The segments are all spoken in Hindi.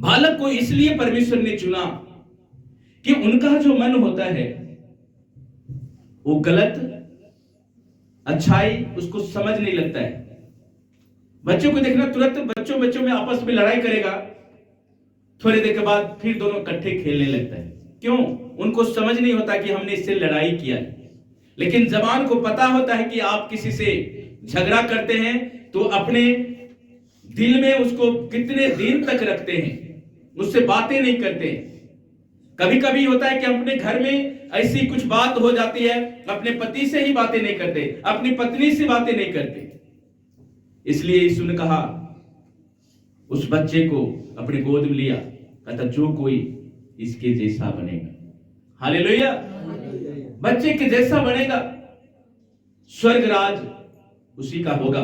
बालक को इसलिए परमेश्वर ने चुना कि उनका जो मन होता है वो गलत अच्छाई उसको समझ नहीं लगता है। बच्चों को देखना, तुरंत बच्चों में आपस में लड़ाई करेगा, थोड़ी देर के बाद फिर दोनों इकट्ठे खेलने लगता है। क्यों? उनको समझ नहीं होता कि हमने इससे लड़ाई किया है। लेकिन जवान को पता होता है कि आप किसी से झगड़ा करते हैं तो अपने दिल में उसको कितने दिन तक रखते हैं, उससे बातें नहीं करते। कभी कभी होता है कि अपने घर में ऐसी कुछ बात हो जाती है, अपने पति से ही बातें नहीं करते, अपनी पत्नी से बातें नहीं करते। इसलिए यीशु ने कहा, उस बच्चे को अपने गोद में लिया, कहता जो कोई इसके जैसा बनेगा, हालेलुया, बच्चे के जैसा बनेगा, स्वर्ग राज उसी का होगा।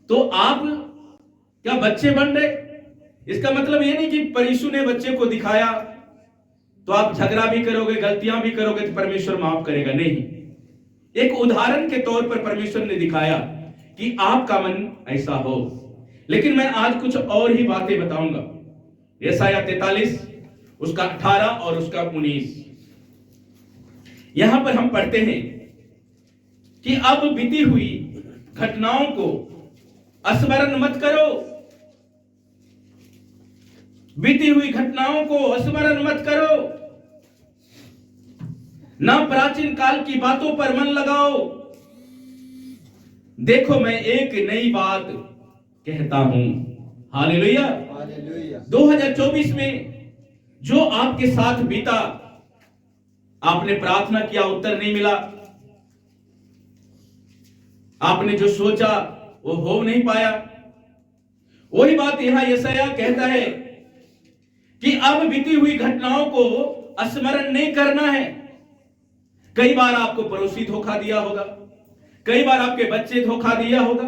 तो आप क्या बच्चे बन रहे? इसका मतलब ये नहीं कि परमेश्वर ने बच्चे को दिखाया तो आप झगड़ा भी करोगे, गलतियां भी करोगे तो परमेश्वर माफ करेगा, नहीं। एक उदाहरण के तौर पर परमेश्वर ने दिखाया कि आपका मन ऐसा हो। लेकिन मैं आज कुछ और ही बातें बताऊंगा। यशायाह 43 उसका 18 और उसका 19, यहां पर हम पढ़ते हैं कि अब बीती हुई घटनाओं को स्मरण मत करो, बीती हुई घटनाओं को स्मरण मत करो, ना प्राचीन काल की बातों पर मन लगाओ। देखो मैं एक नई बात कहता हूं, हालेलुया। 2024 में जो आपके साथ बीता, आपने प्रार्थना किया, उत्तर नहीं मिला, आपने जो सोचा वो हो नहीं पाया, वही बात यहां यशायाह कहता है कि अब बीती हुई घटनाओं को स्मरण नहीं करना है। कई बार आपको पड़ोसी धोखा दिया होगा, कई बार आपके बच्चे धोखा दिया होगा,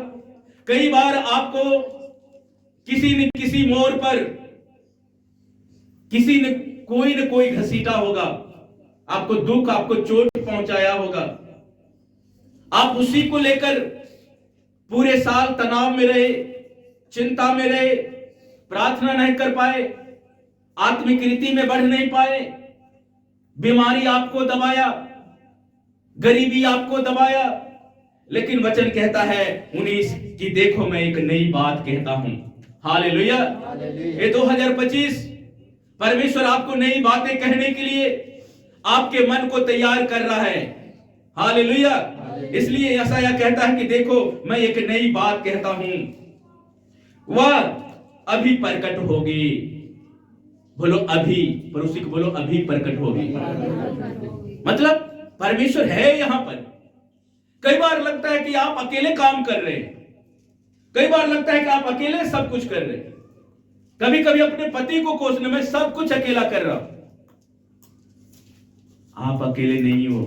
कई बार आपको किसी न किसी मोड़ पर किसी ने कोई न कोई घसीटा होगा, आपको दुख, आपको चोट पहुंचाया होगा। आप उसी को लेकर पूरे साल तनाव में रहे, चिंता में रहे, प्रार्थना नहीं कर पाए, आत्मिक रीति में बढ़ नहीं पाए, बीमारी आपको दबाया, गरीबी आपको दबाया। लेकिन वचन कहता है 19 कि देखो मैं एक नई बात कहता हूं, हालेलुया। ये 2025 परमेश्वर आपको नई बातें कहने के लिए आपके मन को तैयार कर रहा है, हालेलुया। इसलिए यशायाह कहता है कि देखो मैं एक नई बात कहता हूं, वह अभी प्रकट होगी। बोलो अभी, पड़ोसी को बोलो अभी प्रकट होगी। मतलब परमेश्वर है यहां पर। कई बार लगता है कि आप अकेले काम कर रहे हैं, कई बार लगता है कि आप अकेले सब कुछ कर रहे हैं, कभी कभी अपने पति को कोसने में सब कुछ अकेला कर रहा हूं। आप अकेले नहीं हो,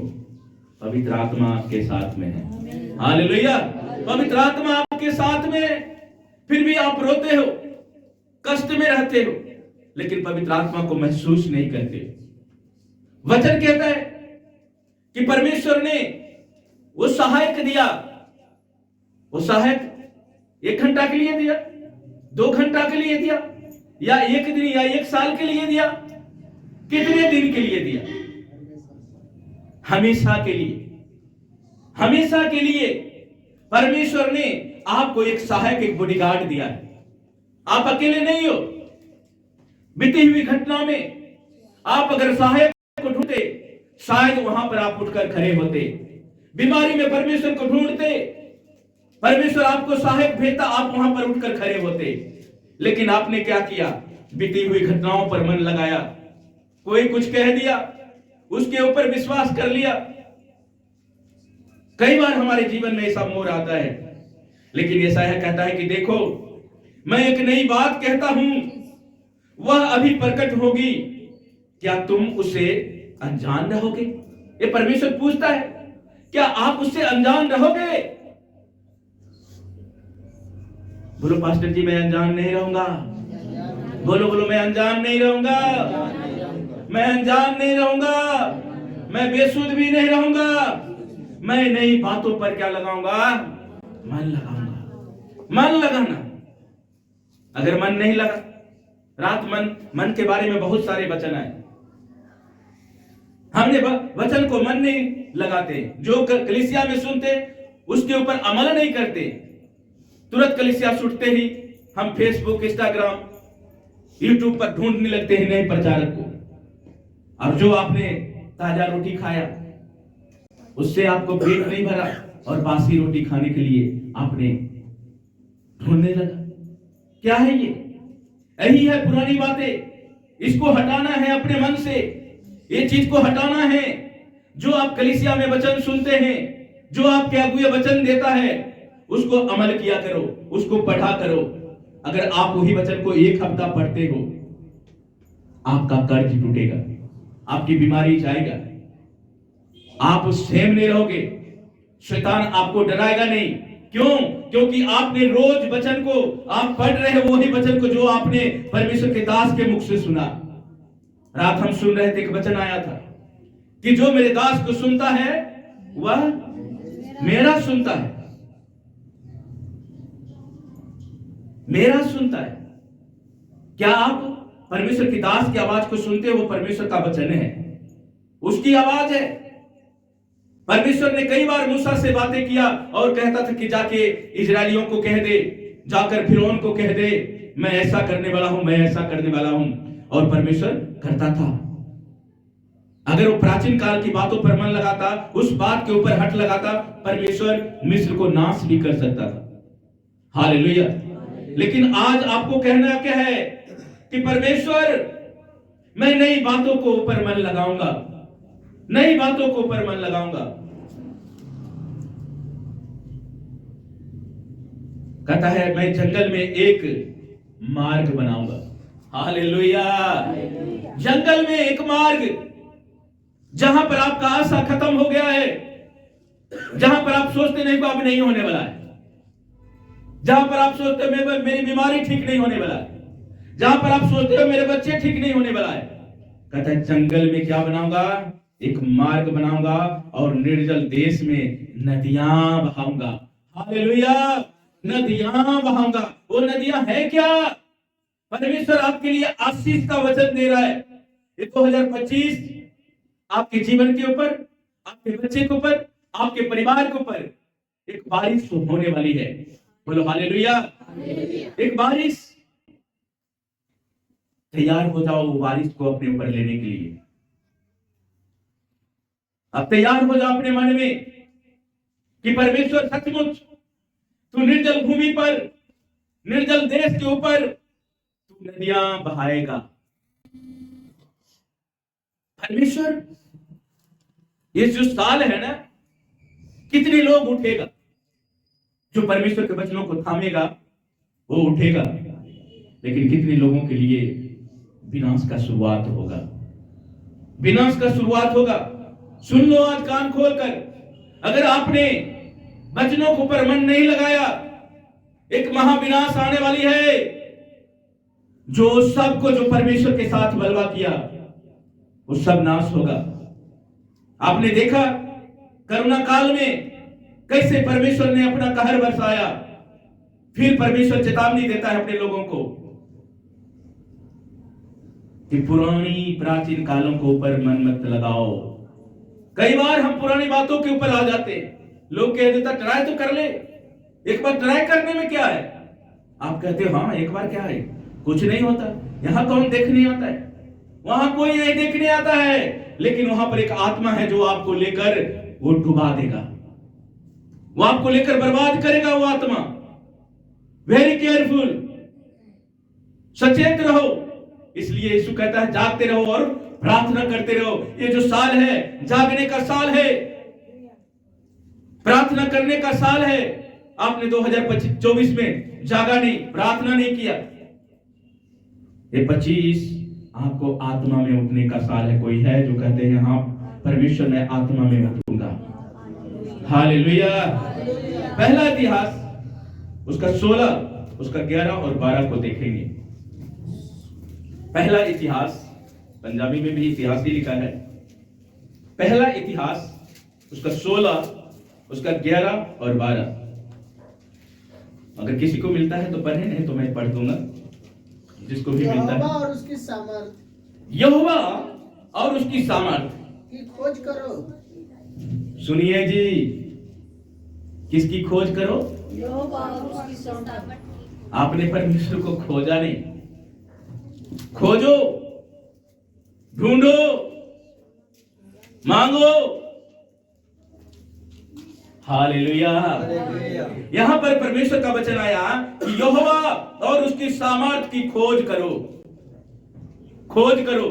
पवित्र आत्मा आपके साथ में है, हालेलुया। पवित्र आत्मा आपके साथ में, फिर भी आप रोते हो, कष्ट में रहते हो, लेकिन पवित्र आत्मा को महसूस नहीं करते। वचन कहता है कि परमेश्वर ने वो सहायक दिया, वो सहायक 1 घंटा के लिए दिया, 2 घंटा के लिए दिया, या 1 दिन या 1 साल के लिए दिया, कितने दिन के लिए दिया? हमेशा के लिए, हमेशा के लिए परमेश्वर ने आपको एक सहायक, एक बॉडीगार्ड दिया है। आप अकेले नहीं हो। बीती हुई घटना में आप अगर सहायक को ढूंढते, शायद वहां पर आप उठकर खड़े होते। बीमारी में परमेश्वर को ढूंढते, परमेश्वर आपको सहायक भेजता, आप वहां पर उठकर खड़े होते। लेकिन आपने क्या किया? बीती हुई घटनाओं पर मन लगाया, कोई कुछ कह दिया, उसके ऊपर विश्वास कर लिया। कई बार हमारे जीवन में ऐसा मोड़ आता है, लेकिन यशायाह कहता है कि देखो मैं एक नई बात कहता हूं, वह अभी प्रकट होगी, क्या तुम उसे अनजान रहोगे? ये परमेश्वर पूछता है, क्या आप उससे अनजान रहोगे? बोलो पास्टर जी मैं अनजान नहीं रहूंगा। बोलो बोलो मैं अनजान नहीं रहूंगा, मैं अनजान नहीं रहूंगा, मैं बेसुध भी नहीं रहूंगा। मैं नई बातों पर क्या लगाऊंगा? मन लगाऊंगा। मन लगाना। अगर मन नहीं लगा, रात मन के बारे में बहुत सारे वचन आए, हमने वचन को मन नहीं लगाते, जो कलीसिया में सुनते उसके ऊपर अमल नहीं करते। तुरंत कलीसिया छूटते ही हम फेसबुक, इंस्टाग्राम, यूट्यूब पर ढूंढने लगते हैं नए प्रचारक को, और जो आपने ताजा रोटी खाया उससे आपको पेट नहीं भरा और बासी रोटी खाने के लिए आपने ढूंढने लगा। क्या है ये? यही है पुरानी बातें। इसको हटाना है अपने मन से, ये चीज को हटाना है। जो आप कलीसिया में वचन सुनते हैं, जो आपके अगुए वचन देता है, उसको अमल किया करो, उसको पढ़ा करो। अगर आप वही वचन को एक हफ्ता पढ़ते हो, आपका कर्ज टूटेगा, आपकी बीमारी जाएगा, आप सेम नहीं रहोगे, शैतान आपको डराएगा नहीं। क्यों? क्योंकि आपने रोज वचन को आप पढ़ रहे हो, वही वचन को जो आपने परमेश्वर के दास के मुख से सुना। रात हम सुन रहे थे, एक वचन आया था कि जो मेरे दास को सुनता है वह मेरा सुनता है, मेरा सुनता है। क्या आप परमेश्वर की दास की आवाज को सुनते हो? वो परमेश्वर का वचन है, उसकी आवाज है। परमेश्वर ने कई बार मूसा से बातें किया और कहता था कि जाके इजरायलियों को कह दे, जाकर फिरौन को कह दे, मैं ऐसा करने वाला हूं, मैं ऐसा करने वाला हूं। और परमेश्वर करता था। अगर वो प्राचीन काल की बातों पर मन लगाता, उस बात के ऊपर हट लगाता, परमेश्वर मिस्र को नाश भी कर सकता था। हालेलुया। लेकिन आज आपको कहना क्या है कि परमेश्वर, मैं नई बातों को ऊपर मन लगाऊंगा, नई बातों को ऊपर मन लगाऊंगा। कहता है मैं जंगल में एक मार्ग बनाऊंगा। हालेलुया। जंगल में एक मार्ग, जहां पर आपका आशा खत्म हो गया है, जहां पर आप सोचते नहीं अब नहीं होने वाला है, जहां पर आप सोचते हो मेरी बीमारी ठीक नहीं होने वाला है, जहां पर आप सोचते हो मेरे बच्चे ठीक नहीं होने वाला है, कहता है जंगल में क्या बनाऊंगा? एक मार्ग बनाऊंगा और निर्जल देश में नदियां बहाऊंगा। हालेलुया। नदियां बहाऊंगा। वो नदियां है क्या? परमेश्वर आपके लिए आशीष का वचन दे रहा है। ये 2025 आपके जीवन के ऊपर, आपके बच्चे के ऊपर, आपके परिवार के ऊपर एक बारिश होने वाली है। बोलो हालेलुया। एक बारिश। तैयार हो जाओ वो बारिश को अपने ऊपर लेने के लिए। अब तैयार हो जाओ अपने मन में कि परमेश्वर सचमुच तू निर्जल भूमि पर, निर्जल देश के ऊपर तू नदियां बहाएगा। परमेश्वर, ये जो साल है ना, कितने लोग उठेगा जो परमेश्वर के वचनों को थामेगा, वो उठेगा। लेकिन कितने लोगों के लिए विनाश का शुरुआत होगा, विनाश का शुरुआत होगा। सुन लो आज कान खोलकर, अगर आपने वचनों के ऊपर मन नहीं लगाया, एक महाविनाश आने वाली है। जो सबको जो परमेश्वर के साथ बलवा किया वो सब नाश होगा। आपने देखा कोरोना काल में कैसे परमेश्वर ने अपना कहर बरसाया। फिर परमेश्वर चेतावनी देता है अपने लोगों को कि पुरानी प्राचीन कालों को ऊपर मन मत लगाओ। कई बार हम पुरानी बातों के ऊपर आ जाते हैं। लोग कह देता ट्राई तो कर ले, एक बार ट्राई करने में क्या है? आप कहते हो हाँ एक बार क्या है, कुछ नहीं होता। यहां कौन देखने आता है? वहां कोई नहीं देखने आता है, लेकिन वहां पर एक आत्मा है जो आपको लेकर वो डुबा देगा, वो आपको लेकर बर्बाद करेगा। वो आत्मा, वेरी केयरफुल, सचेत रहो। इसलिए यीशु कहता है जागते रहो और प्रार्थना करते रहो। ये जो साल है जागने का साल है, प्रार्थना करने का साल है। आपने 2024 में जागा नहीं, प्रार्थना नहीं किया। ये 25 आपको आत्मा में उठने का साल है। कोई है जो कहते हैं हाँ परमेश्वर मैं आत्मा में उठूंगा? हालेलुया। पहला इतिहास उसका 16, उसका 11 और 12 को देखेंगे। पहला इतिहास, पंजाबी में भी इतिहास ही लिखा है। पहला इतिहास उसका 16, उसका 11 और 12। अगर किसी को मिलता है तो पढ़े, नहीं तो मैं पढ़ दूंगा। जिसको भी मिलता यहोवा है, और उसकी सामर्थ यहोवा और उसकी सामर्थ की खोज करो। सुनिए जी, किसकी खोज करो? यहोवा और उसकी सामर्थ। आपने परमेश्वर को खोजा नहीं, खोजो, ढूंढो, मांगो। हालेलुया। यहां पर परमेश्वर का वचन आया कि यहोवा और उसकी सामर्थ की खोज करो, खोज करो।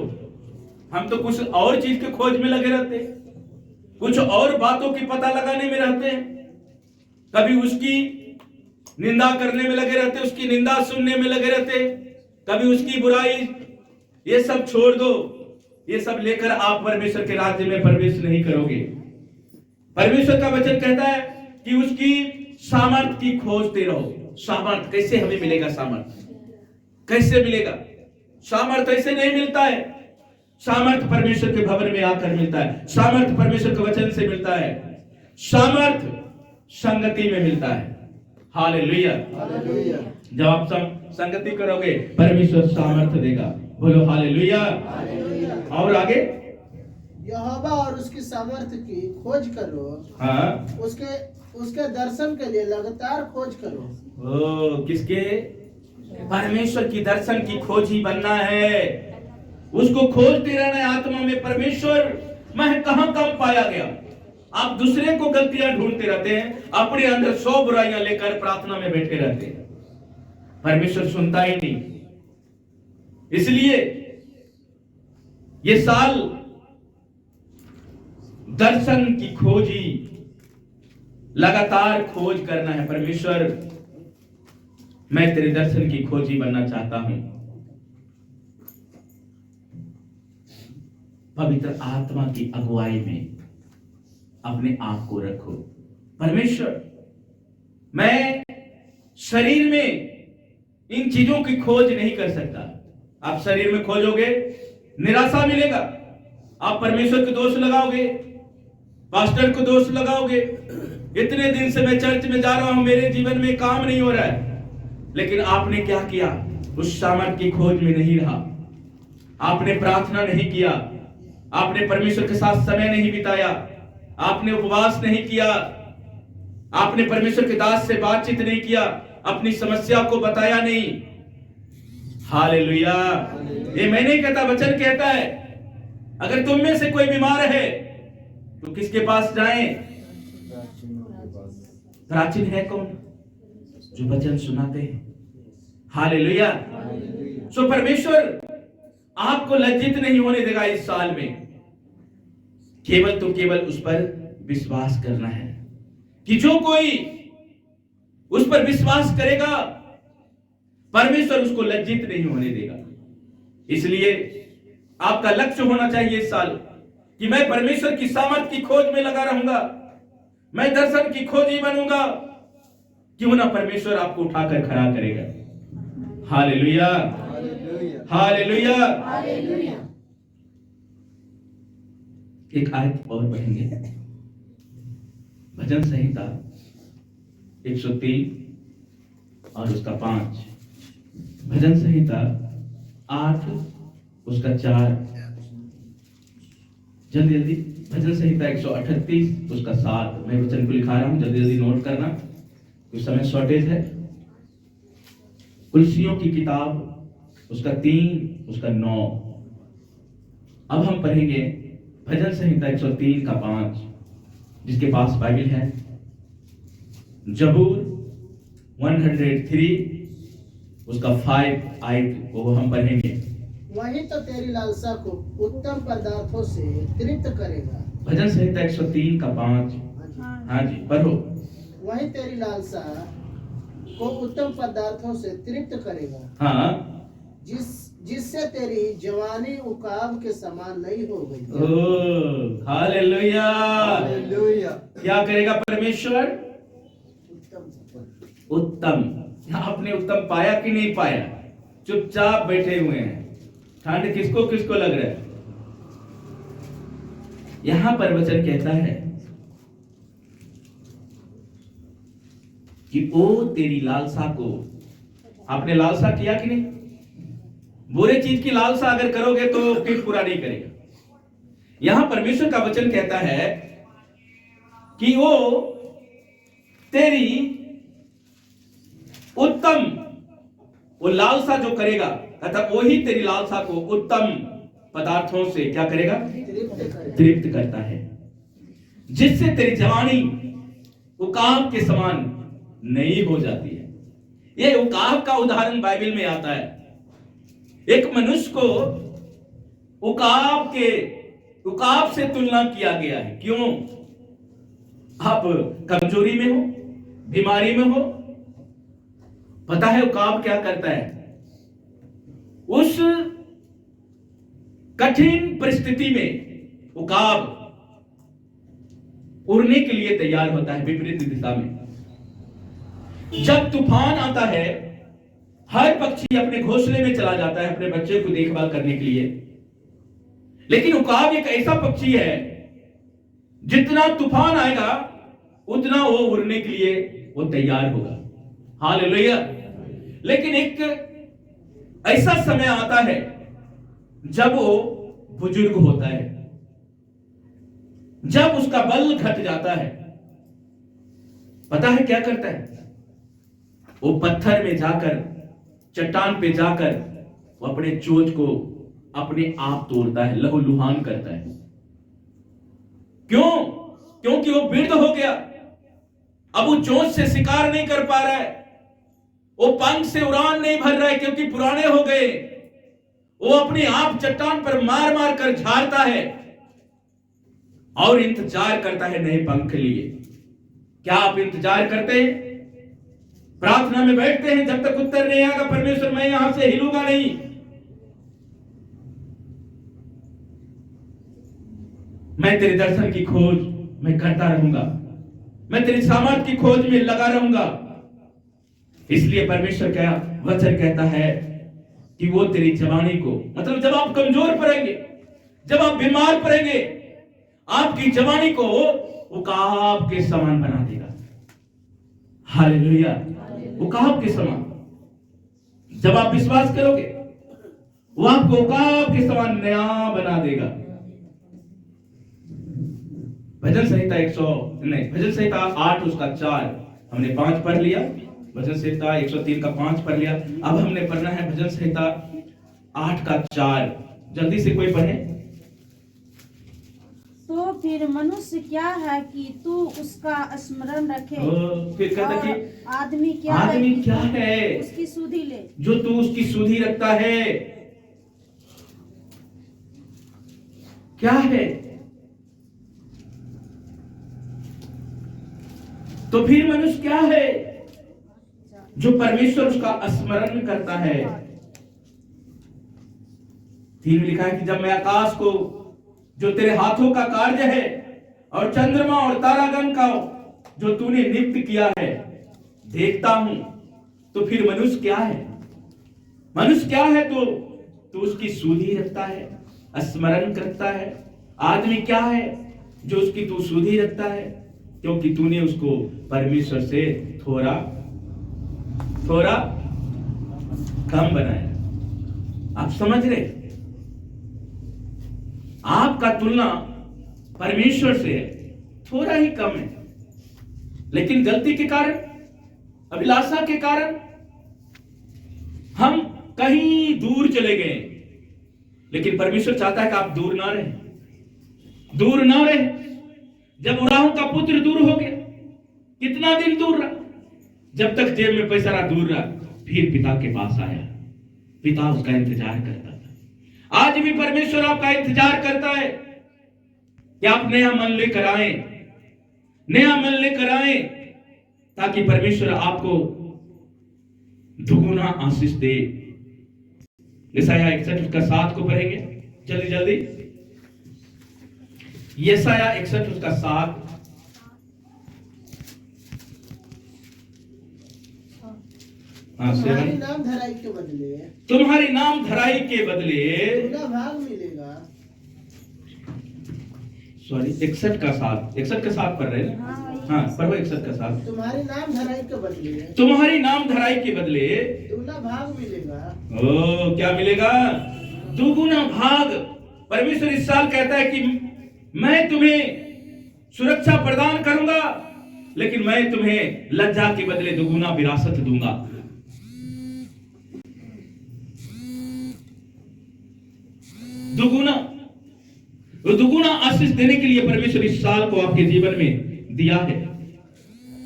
हम तो कुछ और चीज के खोज में लगे रहते हैं, कुछ और बातों की पता लगाने में रहते हैं, कभी उसकी निंदा करने में लगे रहते, उसकी निंदा सुनने में लगे रहते, कभी उसकी बुराई। ये सब छोड़ दो, ये सब लेकर आप परमेश्वर के राज्य में प्रवेश नहीं करोगे। परमेश्वर का वचन कहता है कि उसकी सामर्थ की खोजते रहो। सामर्थ कैसे हमें मिलेगा? सामर्थ कैसे मिलेगा? सामर्थ ऐसे नहीं मिलता है। सामर्थ परमेश्वर के भवन में आकर मिलता है, सामर्थ परमेश्वर के वचन से मिलता है, सामर्थ संगति में मिलता है। हालेलुया। जब आप संगति करोगे परमेश्वर सामर्थ देगा। बोलो हालेलुया। और आगे, यहोवा और उसकी सामर्थ की खोज करो। हाँ, उसके उसके दर्शन के लिए लगातार खोज करो। ओ, किसके? परमेश्वर की दर्शन की खोजी बनना है, उसको खोजते रहना है आत्मा में। परमेश्वर मैं कहां कम पाया गया। आप दूसरे को गलतियां ढूंढते रहते हैं, अपने अंदर 100 बुराइयां लेकर प्रार्थना में बैठे रहते हैं, परमेश्वर सुनता ही नहीं। इसलिए ये साल दर्शन की खोजी, लगातार खोज करना है। परमेश्वर मैं तेरे दर्शन की खोजी बनना चाहता हूं। पवित्र आत्मा की अगुवाई में अपने आप को रखो। परमेश्वर मैं शरीर में इन चीजों की खोज नहीं कर सकता। आप शरीर में खोजोगे, निराशा मिलेगा। आप परमेश्वर को दोष लगाओगे, पास्टर को दोष लगाओगे। इतने दिन से मैं चर्च में जा रहा हूं, मेरे जीवन में काम नहीं हो रहा है। लेकिन आपने क्या किया? उस सामर्थ की खोज में नहीं रहा, आपने प्रार्थना नहीं किया, आपने परमेश्वर के साथ समय नहीं बिताया, आपने उपवास नहीं किया, आपने परमेश्वर के दास से बातचीत नहीं किया, अपनी समस्या को बताया नहीं। हालेलुया। ये मैं नहीं कहता, वचन कहता है अगर तुम में से कोई बीमार है तो किसके पास जाएं? प्राचीन है कौन? जो वचन सुनाते हैं। हालेलुया। सो परमेश्वर आपको लज्जित नहीं होने देगा इस साल में। केवल तो केवल उस पर विश्वास करना है कि जो कोई उस पर विश्वास करेगा परमेश्वर उसको लज्जित नहीं होने देगा। इसलिए आपका लक्ष्य होना चाहिए इस साल कि मैं परमेश्वर की सामर्थ की खोज में लगा रहूंगा, मैं दर्शन की खोजी बनूंगा। क्यों ना परमेश्वर आपको उठाकर खड़ा करेगा। Hallelujah, hallelujah. एक आयत और पढ़ेंगे, भजन संहिता 103 और उसका 5। भजन संहिता 8 उसका 4। जल्दी जल्दी, भजन संहिता 138 उसका 7। मैं वचन को लिखा रहा हूं, जल्दी जल्दी नोट करना, कुछ समय शॉर्टेज है। कुलसियों की किताब उसका 3 उसका 9। अब हम पढ़ेंगे भजन संहिता 103 का 5। जिसके पास बाइबल है, जबूर 103 उसका 5 आयत वो हम पढ़ेंगे। वही तो तेरी लालसा को उत्तम पदार्थों से तृप्त करेगा। भजन संहिता 103 का 5। हाँ जी, पढ़ो। वही तेरी लालसा को उत्तम पदार्थों से तृप्त करेगा। हाँ, जिससे तेरी जवानी उकाब के समान नहीं हो गई। Oh hallelujah. क्या करेगा परमेश्वर? उत्तम। आपने उत्तम पाया कि नहीं पाया? चुपचाप बैठे हुए हैं, ठंड किसको किसको लग रहा है? यहां पर वचन कहता है कि ओ तेरी लालसा को। आपने लालसा किया कि नहीं? बुरे चीज की लालसा अगर करोगे तो फिर पूरा नहीं करेगा। यहां परमेश्वर का वचन कहता है कि वो तेरी उत्तम, वो लालसा जो करेगा अर्थात वो ही तेरी लालसा को उत्तम पदार्थों से क्या करेगा? तृप्त करता है, जिससे तेरी जवानी उकाब के समान नई हो जाती है। ये उकाब का उदाहरण बाइबल में आता है। एक मनुष्य को उकाब से तुलना किया गया है। क्यों? आप कमजोरी में हो, बीमारी में हो, पता है उकाब क्या करता है? उस कठिन परिस्थिति में उकाब उड़ने के लिए तैयार होता है विपरीत दिशा में। जब तूफान आता है, हर पक्षी अपने घोंसले में चला जाता है अपने बच्चे को देखभाल करने के लिए, लेकिन उकाब एक ऐसा पक्षी है, जितना तूफान आएगा उतना वो उड़ने के लिए वो तैयार होगा। हालेलुया। लेकिन एक ऐसा समय आता है जब वो बुजुर्ग होता है, जब उसका बल घट जाता है, पता है क्या करता है? वो पत्थर में जाकर, चट्टान पे जाकर वो अपने चोंच को अपने आप तोड़ता है, लहूलुहान करता है। क्यों? क्योंकि वो वृद्ध हो गया, अब वो चोंच से शिकार नहीं कर पा रहा है, वो पंख से उड़ान नहीं भर रहा है क्योंकि पुराने हो गए। वो अपने आप चट्टान पर मार मार कर झाड़ता है और इंतजार करता है नए पंख के लिए। क्या आप इंतजार करते हैं? प्रार्थना में बैठते हैं जब तक उत्तर नहीं आएगा, परमेश्वर मैं यहां से हिलूंगा नहीं। मैं तेरे दर्शन की खोज मैं करता रहूंगा, मैं तेरी सामर्थ की खोज में लगा रहूंगा। इसलिए परमेश्वर का वचन कहता है कि वो तेरी जवानी को, मतलब जब आप कमजोर पड़ेंगे, जब आप बीमार पड़ेंगे, आपकी जवानी को उकाब के समान बना देगा। हालेलुया। उकाब के समान। जब आप विश्वास करोगे, वो आपको उकाब के समान नया बना देगा। भजन संहिता 8 उसका 4 हमने 5 पढ़ लिया। भजन संहिता 103 का 5 पढ़ लिया। अब हमने पढ़ना है भजन संहिता 8 का 4। जल्दी से कोई पढ़े। तो फिर मनुष्य क्या है कि तू उसका स्मरण रखे, फिर कहता कि आदमी क्या है उसकी सुधि ले, जो तू उसकी सुधि रखता है। क्या है? तो फिर मनुष्य क्या है? जो परमेश्वर उसका स्मरण करता है। 3 में लिखा है कि जब मैं आकाश को, जो तेरे हाथों का कार्य है, और चंद्रमा और तारागण का जो तूने नियुक्त किया है, देखता हूं, तो फिर मनुष्य क्या है? मनुष्य क्या है? तो उसकी सुधि रखता है, स्मरण करता है। आदमी क्या है? जो उसकी तू सुधि रखता है, क्योंकि तूने उसको परमेश्वर से थोड़ा कम बनाया। आप समझ रहे? आपका तुलना परमेश्वर से है, थोड़ा ही कम है, लेकिन गलती के कारण, अभिलाषा के कारण हम कहीं दूर चले गए। लेकिन परमेश्वर चाहता है कि आप दूर ना रहे, दूर ना रहे। जब उराहू का पुत्र दूर हो गया, कितना दिन दूर रहा? जब तक जेब में पैसा रहा दूर रहा, फिर पिता के पास आया, पिता उसका इंतजार करता था। आज भी परमेश्वर आपका इंतजार करता है कि आप नया मन लेकर आए, नया मन लेकर आए, ताकि परमेश्वर आपको दुगुना आशीष दे। यशायाह 61 उसका 7 को पढ़ेंगे जल्दी जल्दी। यशायाह 61 उसका 7। तुम्हारी नाम धराई के बदले, तुम्हारी नाम धराई के बदले दुगना भाग मिलेगा। सॉरी 61 का 7, 61 का 7 पढ़ रहे हैं। हाँ वही। हाँ पढ़ो 61 का 7। तुम्हारी नाम धराई के बदले तुम्हारी नाम धराई के बदले दूना भाग मिलेगा। ओ क्या मिलेगा? दुगुना भाग। परमेश्वर इस साल कहता है कि मैं तुम्हें सुरक्षा प्रदान करूंगा, लेकिन मैं तुम्हें लज्जा के बदले दुगुना विरासत दूंगा। दुगुना, वो दुगुना आशीष देने के लिए परमेश्वर इस साल को आपके जीवन में दिया है।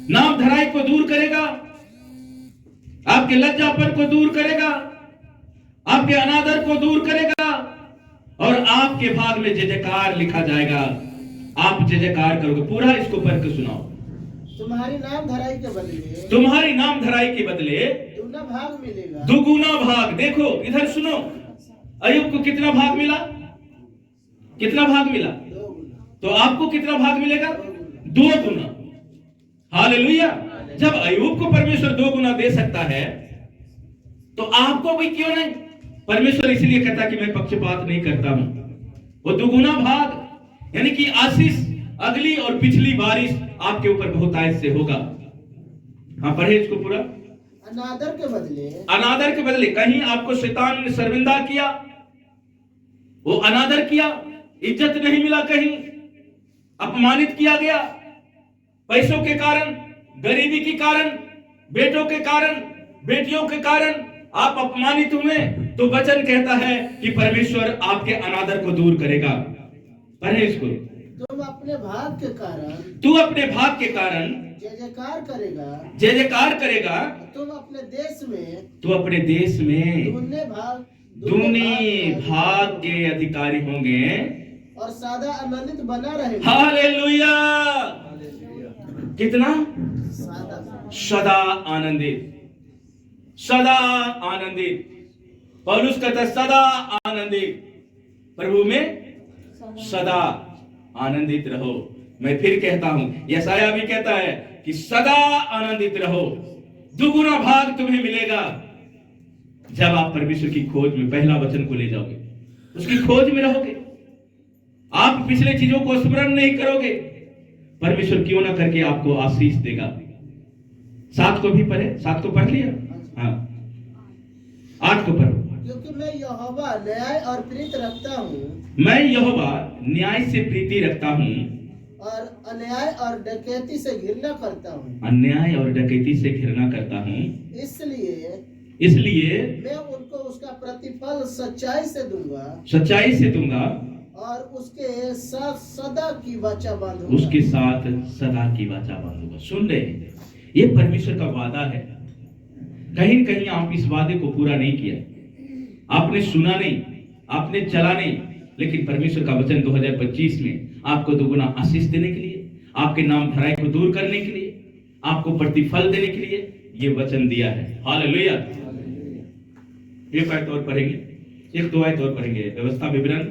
नाम धराई को दूर करेगा, आपके लज्जापन को दूर करेगा, आपके अनादर को दूर करेगा, और आपके भाग में जय जयकार लिखा जाएगा। आप जय जयकार करोगे। पूरा इसको पढ़ के सुनाओ। तुम्हारी नाम धराई के बदले तुम्हारी नाम धराई के बदले दूना भाग मिलेगा। दुगुना भाग। देखो इधर सुनो, अय्यूब को कितना भाग मिला? कितना भाग मिला? 2 गुना। तो आपको कितना भाग मिलेगा? 2 गुना। हालेलुया। जब अय्यूब को परमेश्वर 2 गुना दे सकता है, तो आपको भी क्यों नहीं? परमेश्वर इसलिए कहता कि मैं पक्षपात नहीं करता हूं। वो 2 गुना भाग, यानी कि आशीष अगली और पिछली बारिश आपके ऊपर बहुतायत से होगा। हाँ पढ़े इसको पूरा। अनादर के बदले अनादर के बदले, कहीं आपको शैतान ने शर्मिंदा किया, वो अनादर किया, इज्जत नहीं मिला, कहीं अपमानित किया गया, पैसों के कारण, गरीबी के कारण, बेटों के कारण, बेटियों के कारण आप अपमानित हुए, तो वचन कहता है कि परमेश्वर आपके अनादर को दूर करेगा। पढ़े इसको। तुम अपने भाग के कारण तू अपने भाग के कारण जय जयकार करेगा। जय जयकार करेगा। तुम अपने देश में तू अपने देश में दूनी भाग के अधिकारी होंगे और सदा आनंदित बना रहेगा। हालेलुया। कितना? सदा आनंदित, सदा आनंदित। पौलुस कहता है सदा आनंदित, प्रभु में सदा आनंदित रहो। मैं फिर कहता हूं, यशायाह भी कहता है कि सदा आनंदित रहो। दुगुना भाग तुम्हें मिलेगा जब आप परमेश्वर की खोज में पहला वचन को ले जाओगे, उसकी खोज में रहोगे। आप पिछले चीजों को स्मरण नहीं करोगे, परमेश्वर क्यों ना करके आपको आशीष देगा। 7 को भी पढ़े। 7 को पढ़ लिया? हाँ 8 को पढ़ो। क्योंकि मैं यहोवा न्याय और प्रीति रखता हूँ। मैं यहोवा न्याय से प्रीति रखता हूँ और अन्याय और डकैती से घृणा करता हूँ। अन्याय और डकैती से घृणा करता हूँ। इसलिए मैं उनको उसका प्रतिफल सच्चाई से दूंगा। सच्चाई से दूंगा और उसके साथ सदा की वाचा बांधूंगा। उसके साथ सदा की वाचा बांधूंगा। सुन रहे हैं, ये परमेश्वर का वादा है। कहीं न कहीं आप इस वादे को पूरा नहीं किया, आपने सुना नहीं, आपने चला नहीं, लेकिन परमेश्वर का वचन 2025 में आपको दुगुना आशीष देने के लिए, आपके नाम धराई को दूर करने के लिए, आपको प्रतिफल देने के लिए ये वचन दिया है। हालेलुया। एक आयत और पढ़ेंगे, 1-2 आयत और पढ़ेंगे। व्यवस्था विवरण,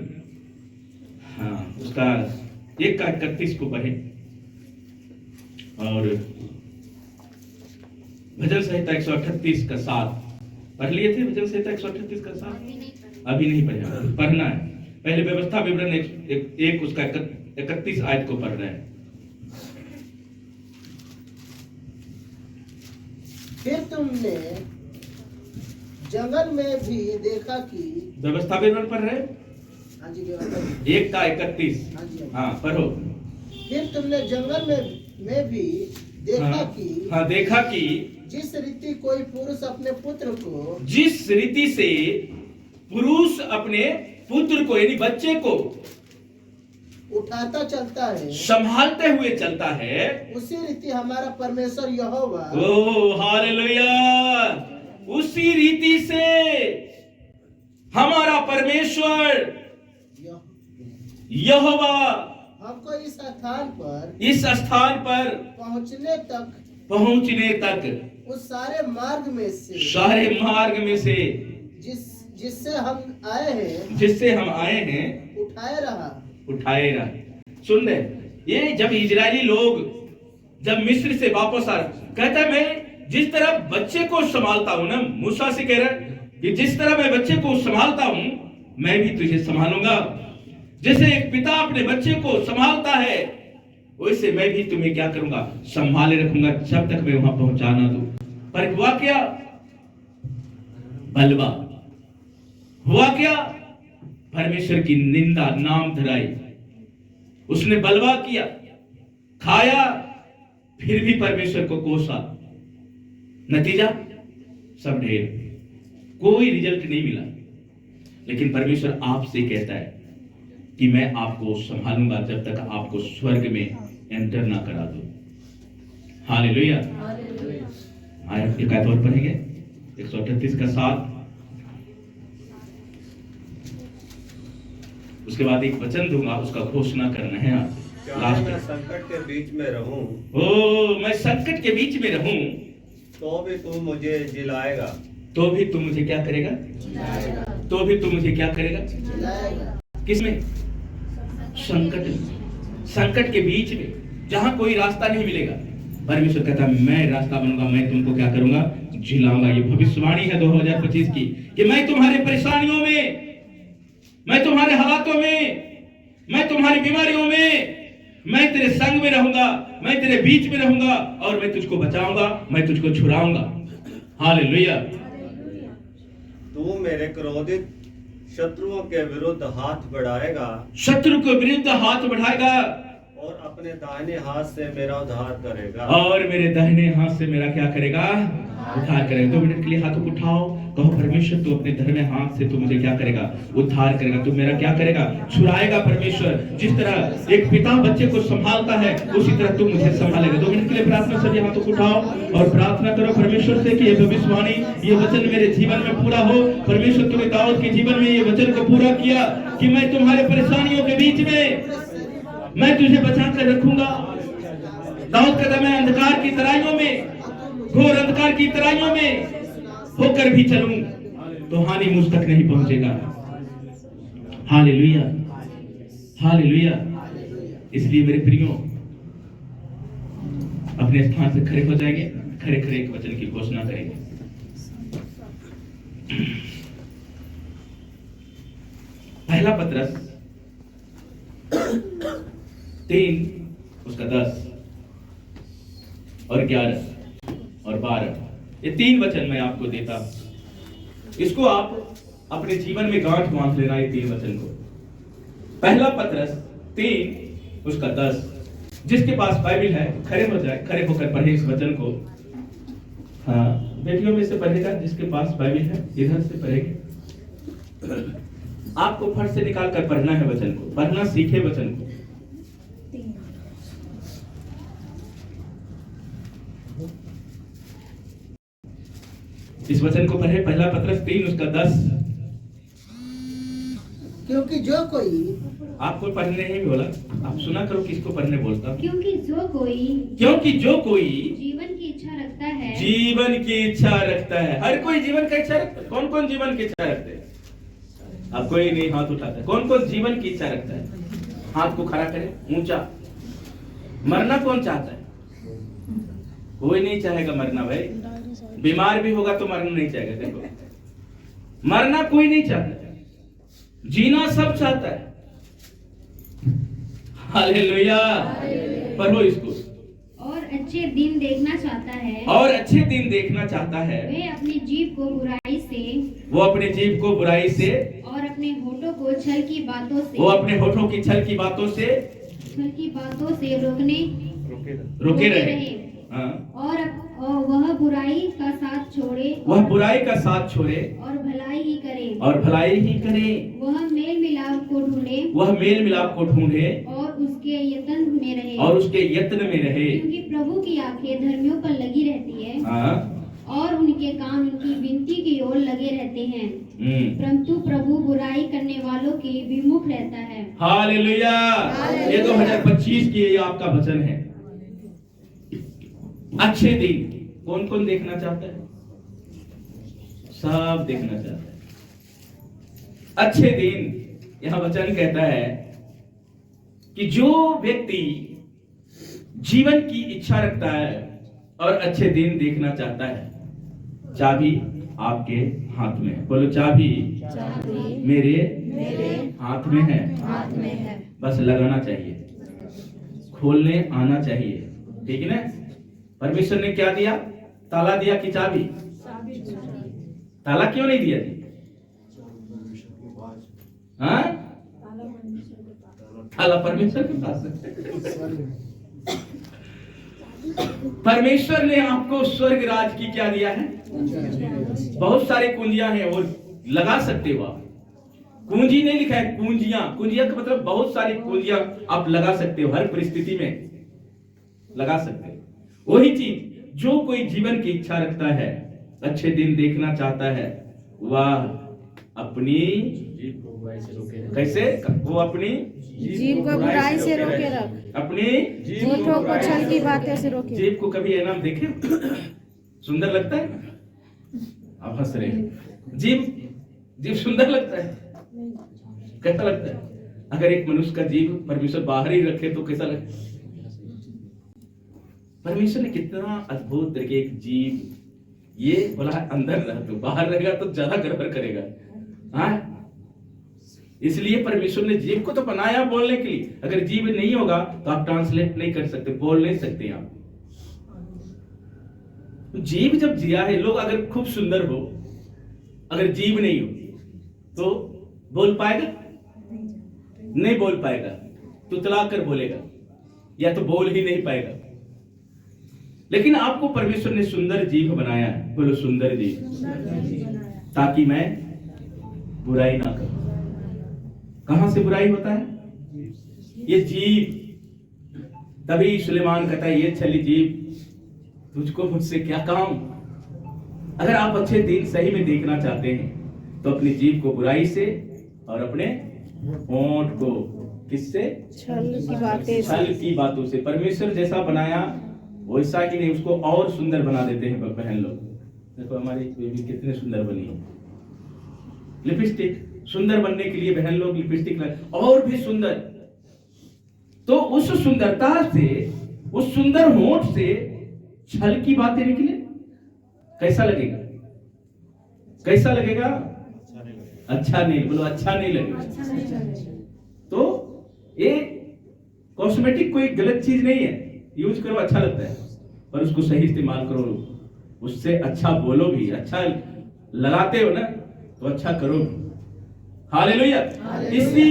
हाँ उसका 1 का 31 को पढ़े, और भजन संहिता 138 का 7 पढ़ लिए थे। भजन संहिता 138 का 7 अभी नहीं पढ़ा, पढ़ना है। पहले व्यवस्था विवरण एक उसका 31 आयत को पढ़ रहे हैं। फिर तुमने जंगल में भी देखा कि व्यवस्था विवरण पढ़ रहे हैं। हाँ जी, व्यवस्था 1 का 31। हाँ जी, हाँ पढ़ो। फिर तुमने जंगल में भी देखा कि हाँ देखा कि जिस रीति कोई पुरुष अपने पुत्र को, जिस रीति से पुरुष अपने पुत्र को यानी बच्चे को उठाता चलता है, संभालते हुए चलता है, उसी रीति हमारा परमेश्वर यहोवा, ओ हालेलुया, उसी रीति से हमारा परमेश्वर यहोवा हमको इस स्थान पर पहुंचने तक उस सारे मार्ग में से जिससे हम आए हैं उठाए रहा। सुन ले, ये जब इजरायली लोग जब मिस्र से वापस आ, कहता है मैं जिस तरह बच्चे को संभालता हूं ना, मूसा से कह रहा है कि जिस तरह मैं बच्चे को संभालता हूं मैं भी तुझे संभालूंगा। जैसे एक पिता अपने बच्चे को संभालता है, वैसे मैं भी तुम्हें क्या करूंगा, संभाले रखूंगा जब तक मैं वहां पहुंचाना दूं। पर हुआ क्या? बलवा हुआ क्या? परमेश्वर की निंदा, नाम धराई। उसने बलवा किया, खाया, फिर भी परमेश्वर को कोसा। नतीजा सब ढेर, कोई रिजल्ट नहीं मिला। लेकिन परमेश्वर आपसे कहता है कि मैं आपको संभालूंगा जब तक आपको स्वर्ग में एंटर ना करा दूं। हालेलुया। एक आयत और पढ़ेंगे, 138 का 7। उसके बाद एक वचन दूंगा, उसका घोषणा करना है आपसे। लास्ट मैं संकट के बीच में रहूं, मैं संकट के बीच में रहूं, तो भी तू मुझे जिलाएगा। तो भी तू मुझे क्या करेगा? तो भी तू मुझे क्या करेगा? किसमें? संकट में। संकट के बीच में, जहां कोई रास्ता नहीं मिलेगा, परमेश्वर कहता है मैं रास्ता बनूंगा, मैं तुमको क्या करूंगा? जिलाऊंगा। ये भविष्यवाणी है 2025 की, कि मैं तुम्हारे परेशानियों में, मैं तुम्हारे हालातों में, मैं तुम्हारी बीमारियों में, मैं तेरे संग में रहूंगा, मैं तेरे बीच में रहूंगा, और मैं तुझको बचाऊंगा, मैं तुझको छुड़ाऊंगा। हालेलुया। तू मेरे क्रोधित शत्रुओं के विरुद्ध हाथ बढ़ाएगा, शत्रु के विरुद्ध हाथ बढ़ाएगा, और अपने दाहिने हाथ से मेरा उद्धार करेगा। और मेरे दाहिने हाथ से मेरा क्या करेगा? उद्धार करेगा। 2 मिनट के लिए हाथों को उठाओ, कहो परमेश्वर तू अपने दाहिने हाथ से तू मुझे क्या करेगा? उद्धार करेगा। तू मेरा क्या करेगा? छुड़ाएगा। परमेश्वर जिस तरह एक पिता बच्चे को संभालता है, उसी तरह तू मुझे संभालेगा। 2 मिनट के लिए प्रार्थना, सभी हाथों को उठाओ और प्रार्थना करो परमेश्वर से कि ये भविष्यवाणी, ये वचन मेरे जीवन में पूरा हो। परमेश्वर तूने दाऊद के जीवन में ये वचन को पूरा किया कि मैं तुम्हारे परेशानियों के बीच में मैं तुझे बचा कर रखूंगा। दाऊद कहता मैं अंधकार की तराइयों में, घोर अंधकार की तराइयों में होकर भी चलूं तो हानि मुझ तक नहीं पहुंचेगा। Hallelujah, hallelujah. इसलिए मेरे प्रियो, अपने स्थान से खड़े हो जाएंगे, खड़े खड़े एक वचन की घोषणा करेंगे। पहला पत्रस 3 उसका 10 और 11 और 12, ये 3 वचन मैं आपको देता हूं। इसको आप अपने जीवन में गांठ बांध लेना, ये 3 वचन को। पहला पत्रस 3 उसका 10। जिसके पास बाइबल है खड़े हो जाए, खड़े होकर पढ़े इस वचन को। हाँ, बेटियों में से पढ़ेगा, जिसके पास बाइबल है इधर से पढ़ेगा। आपको फट से निकाल कर पढ़ना है वचन को, पढ़ना सीखे वचन को। इस वचन को पढ़े, पहला पत्रस 3 उसका 10। क्योंकि जो कोई, आपको पढ़ने ही बोला, आप सुना करो किसको पढ़ने बोलता। क्योंकि जो कोई जीवन की इच्छा रखता है, जीवन की इच्छा रखता है। हर कोई जीवन की इच्छा रखता है। कौन कौन जीवन की इच्छा रखते हैं? अब कोई नहीं हाथ उठाता है। कौन कौन जीवन की इच्छा रखता है? हाथ को खड़ा करे ऊंचा। मरना कौन चाहता है? कोई नहीं चाहेगा मरना भाई। बीमार भी होगा तो मरना नहीं चाहेगा। देखो, मरना कोई नहीं चाहता, जीना सब चाहता है। हालेलुया। पढ़ो इसको। और अच्छे दिन देखना चाहता है, और अच्छे दिन देखना चाहता है, वे अपनी जीभ को बुराई से, वो अपने जीभ को बुराई से, और अपने होठों को छल की बातों से, वो अपने होठों की छल की बातों से रोके रहे। हाँ। और वह बुराई का साथ छोड़े, वह बुराई का साथ छोड़े और भलाई ही करे। और भलाई ही करे। वह मेल मिलाप को ढूंढे, वह मेल मिलाप को ढूंढे और उसके यत्न में रहे। और उसके यत्न में रहे। क्योंकि प्रभु की आंखें धर्मियों पर लगी रहती है, हाँ। और उनके कान उनकी विनती की ओर लगे रहते हैं, परंतु प्रभु बुराई करने वालों के विमुख रहता है। हालेलुया। ये 2025 की ये आपका वचन है। अच्छे दिन कौन कौन देखना चाहता है? सब देखना चाहता है अच्छे दिन। यहां वचन कहता है कि जो व्यक्ति जीवन की इच्छा रखता है और अच्छे दिन देखना चाहता है, चाबी आपके हाथ में है। बोलो चाबी मेरे हाथ में है। बस लगाना चाहिए, खोलने आना चाहिए, ठीक है ना। परमेश्वर ने क्या दिया? ताला दिया कि चाबी? ताला क्यों नहीं दिया जी? हाँ, ताला परमेश्वर के पास है। परमेश्वर ने आपको स्वर्ग राज की क्या दिया है? बहुत सारे कुंजियां हैं, वो लगा सकते हो आप। कुंजी नहीं लिखा है, कुंजियां। कुंजियां का मतलब बहुत सारी कुंजियां आप लगा सकते हो, हर परिस्थिति में लगा सकते हो। वही चीज जो कोई जीवन की इच्छा रखता है, अच्छे दिन देखना चाहता है, वह अपनी कैसे वो अपनी जीभ को बुराई से रोके रख, अपनी होठों को छल की बातें से रोके। जीभ को कभी इनाम देखे? सुंदर लगता है? आप हंस रहे हैं। जीभ सुंदर लगता है? कैसा लगता है? अगर एक मनुष्य का जीभ परमेश्वर बाहर ही रखे तो कैसा लगता है? परमेश्वर ने कितना अद्भुत तरीके एक जीभ, ये बोला अंदर रह, तो बाहर रहेगा तो ज्यादा गड़बड़ करेगा। हाँ, इसलिए परमेश्वर ने जीभ को तो बनाया बोलने के लिए। अगर जीभ नहीं होगा तो आप ट्रांसलेट नहीं कर सकते, बोल नहीं सकते आप। जीभ जब जिया है, लोग अगर खूब सुंदर हो, अगर जीभ नहीं हो तो बोल पाएगा? नहीं बोल पाएगा, तुतला कर बोलेगा, या तो बोल ही नहीं पाएगा। लेकिन आपको परमेश्वर ने सुंदर जीभ बनाया है। बोलो सुंदर जीभ, ताकि मैं बुराई ना करूं। कहां से बुराई होता है? ये जीभ। तभी सुलेमान कहता है, ये छली जीभ, तुझको मुझसे क्या काम। अगर आप अच्छे दिन सही में देखना चाहते हैं तो अपनी जीभ को बुराई से और अपने होंठ को किससे? छल की बातों से। परमेश्वर जैसा बनाया वैसा ही नहीं, उसको और सुंदर बना देते हैं बहन लोग। देखो हमारी बेबी कितने सुंदर बनी है। लिपस्टिक, सुंदर बनने के लिए बहन लोग लिपस्टिक और भी सुंदर। तो उस सुंदरता से, उस सुंदर होंठ से छल की बातें निकले, कैसा लगेगा? कैसा लगेगा? अच्छा नहीं। बोलो अच्छा नहीं लगेगा। तो ये कॉस्मेटिक कोई गलत चीज नहीं है, यूज करो, अच्छा लगता है, पर उसको सही इस्तेमाल करो, उससे अच्छा बोलो भी। अच्छा लगाते हो ना तो अच्छा करो। हालेलुया। इसी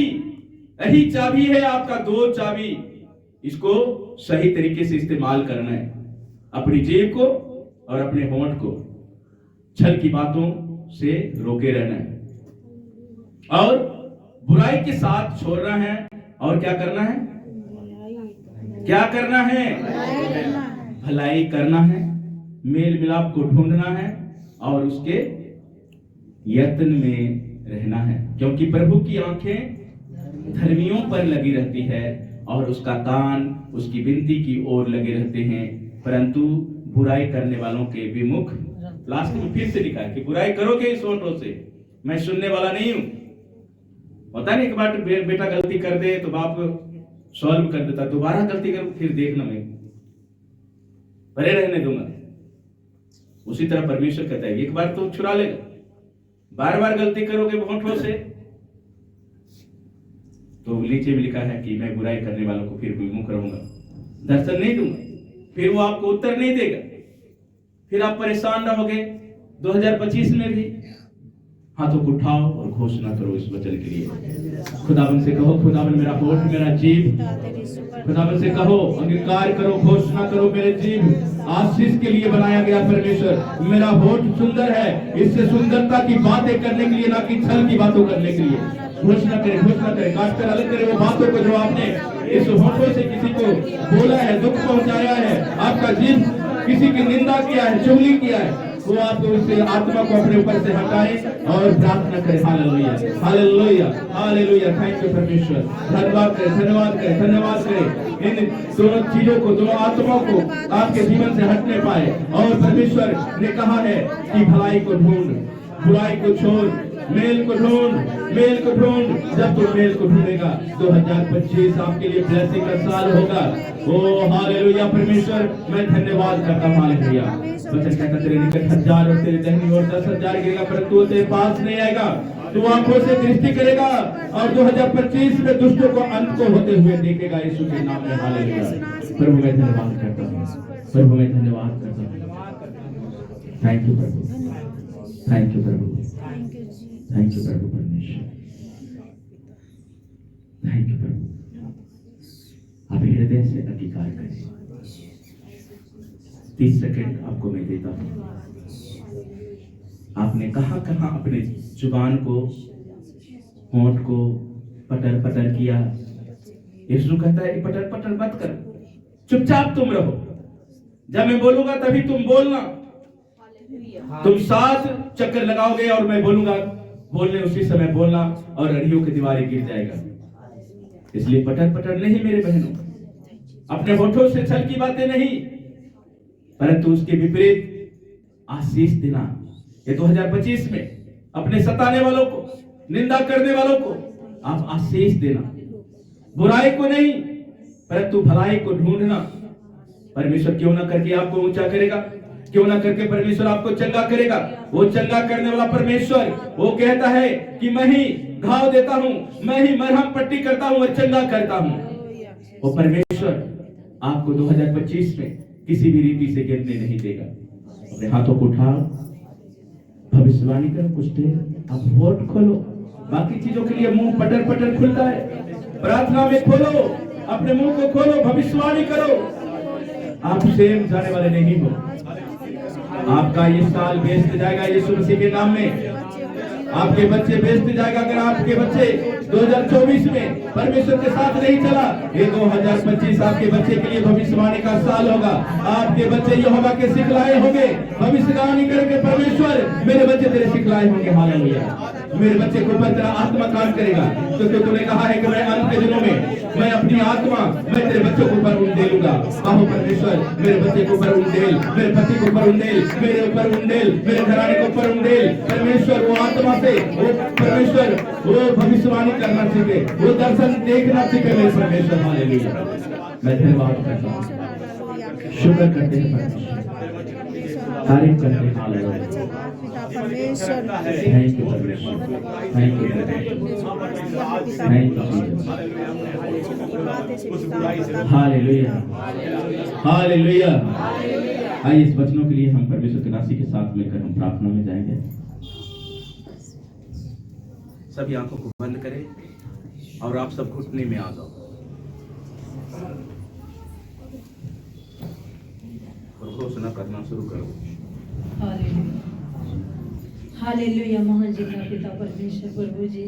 यही चाबी है आपका, दो चाबी। इसको सही तरीके से इस्तेमाल करना है, अपनी जीभ को और अपने होंठ को छल की बातों से रोके रहना है, और बुराई के साथ छोड़ना है। और क्या करना है? क्या करना है? भलाई करना है, मेल मिलाप को ढूंढना है और उसके यत्न में रहना है। क्योंकि प्रभु की आंखें धर्मियों पर लगी रहती है और उसका कान उसकी विनती की ओर लगे रहते हैं, परंतु बुराई करने वालों के विमुख। लास्ट में फिर से लिखा है कि बुराई करोगे इस होठों से, मैं सुनने वाला नहीं हूं। होता नहीं, एक बार बेटा गलती कर दे तो बाप सॉल्व कर देता, दोबारा गलती कर फिर देखना मैं परे रहने दूंगा। उसी तरह परमेश्वर कहता है एक बार तो छुड़ा लेगा, बार बार गलती करोगे होठों से तो नीचे में लिखा है कि मैं बुराई करने वालों को फिर विमुख रहूंगा, दर्शन नहीं दूंगा, फिर वो आपको उत्तर नहीं देगा, फिर आप परेशान रहोगे। 2025 में भी हाथों को उठाओ और घोषणा करो इस वचन के लिए। खुदावन से कहो, खुदावन मेरा होठ मेरा जीभ, खुदावन से कहो, अंगीकार करो, घोषणा करो, मेरे जीभ आशीष के लिए बनाया गया परमेश्वर, मेरा होठ सुंदर है, इससे सुंदरता की बातें करने के लिए, ना कि छल की बातों करने के लिए। घोषणा करें, घोषणा करें, काटकर अलग करें वो बातों को जो आपने इस होठों से किसी को बोला है, दुख पहुंचाया है, आपका जीभ किसी की निंदा किया है, चुगली किया है, वो आप उससे आत्मा को अपने ऊपर से हटाए और प्रार्थना करें। Hallelujah, hallelujah, hallelujah. Thank you परमेश्वर। धन्यवाद करें, धन्यवाद करें, धन्यवाद करें। इन दोनों चीजों को, दोनों आत्माओं को आपके जीवन से हटने पाए। और परमेश्वर ने कहा है कि भलाई को ढूंढ, बुराई को छोड़, मेल को ढूंढ, मेल को ढूंढ। जब तू मेल को ढूंढेगा 2025 आपके लिए ब्लेसिंग का साल होगा। ओ हालेलुया। परमेश्वर मैं धन्यवाद करता हूँ। हालेलुया। वचन कहता तेरे निकट 1000 और तेरे दाहिनी ओर 10,000 गिरेगा परंतु वो तेरे पास नहीं आएगा। तू आंखों से दृष्टि करेगा और 2025 में दुष्टों को अंत को होते हुए देखेगा यीशु के नाम में। हालेलुया। प्रभु मैं धन्यवाद करता हूँ, प्रभु मैं धन्यवाद करता हूँ। थैंक यू प्रभु, थैंक यू प्रभु, थैंक यू प्रभु परमेश्वर, थैंक यू प्रभु। आप हृदय से अंगीकार करें। 30 सेकंड आपको मैं देता हूँ। आपने कहां कहां अपने जुबान को, होंठ को पटर पटर किया। यीशु कहता है पटर पटर मत कर, चुपचाप तुम रहो। जब मैं बोलूंगा तभी तुम बोलना। तुम 7 चक्कर लगाओगे और मैं बोलूंगा, बोलने उसी समय बोलना और अड़ियों की दीवारें गिर जाएगा। इसलिए पटर पटर नहीं मेरे बहनों, अपने होठों से छल की बातें नहीं, परंतु उसके विपरीत आशीष देना। ये 2025 में अपने सताने वालों को, निंदा करने वालों को आप आशीष देना। बुराई को नहीं परंतु भलाई को ढूंढना। परमेश्वर क्यों ना करके आपको ऊंचा करेगा, क्यों ना करके परमेश्वर आपको चंगा करेगा। वो चंगा करने वाला परमेश्वर, वो कहता है कि मैं ही घाव देता हूं, मैं ही मरहम पट्टी करता हूं और चंगा करता हूं। वो परमेश्वर आपको 2025 में किसी भी रीति से गिरने नहीं देगा। अपने हाथों को उठाओ, भविष्यवाणी करो कुछ देर, आप होठ खोलो। बाकी चीजों के लिए मुंह पटर पटर खुलता है, प्रार्थना में खोलो, अपने मुंह को खोलो, भविष्यवाणी करो। आप सेम जाने वाले नहीं हो। आपका ये साल बेचते जाएगा यीशु मसीह के नाम में। आपके बच्चे बेचते जाएगा। अगर आपके बच्चे 2024 में परमेश्वर के साथ नहीं चला, ये 2025 आपके बच्चे के लिए भविष्यवाणी का साल होगा। आपके बच्चे यहोवा के सिखलाए होंगे। भविष्यवाणी करके परमेश्वर, मेरे बच्चे तेरे सिखलाए होंगे। हालेलुया। मेरे बच्चे के ऊपर तेरा आत्मा काम करेगा, क्योंकि तूने कहा है कि मैं अंत के दिनों में मैं अपनी आत्मा मैं तेरे बच्चों के ऊपर उंडेलूंगा। कहो परमेश्वर मेरे बच्चे के ऊपर उंडेल, मेरे पति के ऊपर उंडेल, मेरे ऊपर उंडेल, मेरे घराने के ऊपर उंडेल। परमेश्वर वो आत्मा से, वो परमेश्वर वो भविष्यवाणी करना सीखे, वो दर्शन देखना सीखे मेरे परमेश्वर। हालेलुया। मैं धन्यवाद करता हूँ, शुक्र करते हैं परमेश्वर, तारीफ करते हैं। हालेलुया। परमेश्वर थैंक यू परमेश्वर, thank you, thank you. Hallelujah, hallelujah. आइए इस वचनों के लिए हम परमेश्वर की दासी के साथ मिलकर हम प्रार्थना में जाएंगे। सभी आंखों को बंद करें और आप सब घुटने में आ जाओ और घोषणा करना शुरू करो। हालेलुया। महान जी का पिता परमेश्वर प्रभु जी,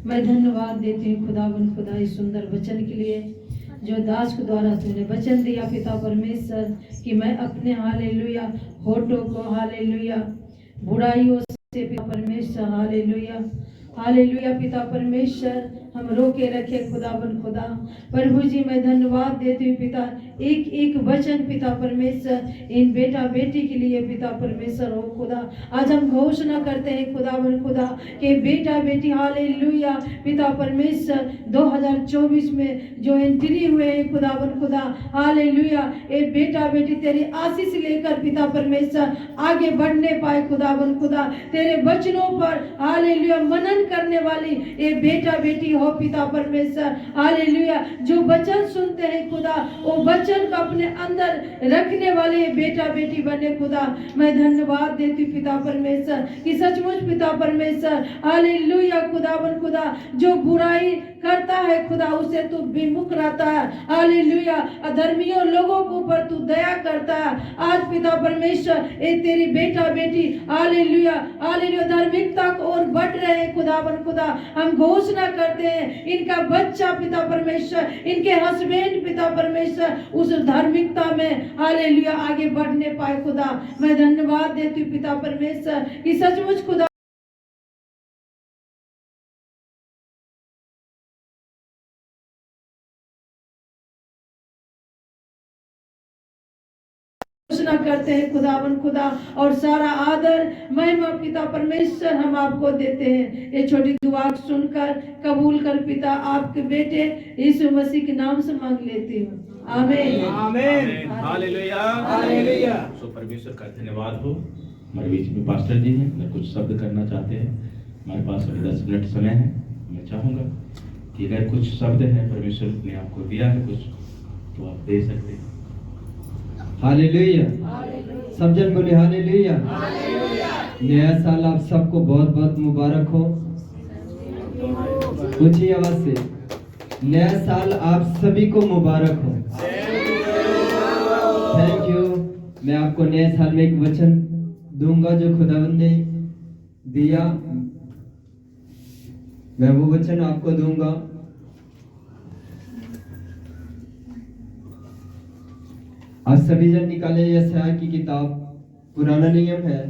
मैं धन्यवाद देती हूँ खुदावन खुदा इस सुंदर वचन के लिए जो दास के द्वारा तूने वचन दिया पिता परमेश्वर कि मैं अपने हालेलुया होठों को हालेलुया बुराइयों से पिता परमेश्वर हालेलुया हालेलुया पिता परमेश्वर हम रोके रखे खुदावन खुदा प्रभु जी। मैं धन्यवाद देती हूँ पिता, एक एक वचन पिता परमेश्वर इन बेटा बेटी के लिए पिता परमेश्वर हो खुदा। आज हम घोषणा करते हैं खुदावन खुदा कि बेटा बेटी हालेलुया पिता परमेश्वर 2024 में जो एंट्री हुए हैं खुदावन खुदा हालेलुया, ये बेटा बेटी तेरी आशीष लेकर पिता परमेश्वर आगे बढ़ने पाए खुदावन खुदा। तेरे वचनों पर हालेलुया मनन करने वाली ये बेटा बेटी हो पिता परमेश्वर हालेलुया। जो वचन सुनते हैं खुदा वो वचन को अपने अंदर रखने वाले बेटा बेटी बने खुदा। मैं धन्यवाद देती हूँ पिता परमेश्वर कि सचमुच पिता परमेश्वर हालेलुया खुदावन खुदा जो बुराई करता है खुदा उसे तू विमुख रहता है हालेलुया। अधर्मियों लोगों के ऊपर तू दया करता है। आज पिता परमेश्वर ये तेरी बेटा बेटी हालेलुया हालेलुया धार्मिकता को और बढ़ रहे हैं खुदावन खुदा। हम घोषणा करते हैं इनका बच्चा पिता परमेश्वर, इनके हस्बैंड पिता परमेश्वर उस धार्मिकता में हालेलुया आगे बढ़ने पाए खुदा। मैं धन्यवाद देती हूँ पिता परमेश्वर कि सचमुच खुदा घोषणा करते हैं खुदावन खुदा, और सारा आदर महिमा पिता परमेश्वर हम आपको देते हैं। ये छोटी दुआ सुनकर कबूल कर पिता, आपके बेटे यीशु मसीह के नाम से मांग लेती हूँ, आमीन। आमीन। हालेलुया। हालेलुया। सो परमेश्वर का धन्यवाद हो। हमारे बीच में पास्टर जी हैं, अगर कुछ शब्द करना चाहते हैं, हमारे पास अभी 10 मिनट समय है। मैं चाहूँगा कि अगर कुछ शब्द है परमेश्वर ने आपको दिया है कुछ, तो आप दे सकते हैं। हालेलुया। सब जन बोले हालेलुया। नया साल आप सबको बहुत बहुत मुबारक हो। ऊंची आवाज से नया साल आप सभी को मुबारक हो। Thank you. मैं आपको नए साल में एक वचन दूंगा जो खुदावंद ने दिया, मैं वो वचन आपको दूंगा। आप सभी जन निकाले यशायाह की किताब, पुराना नियम है,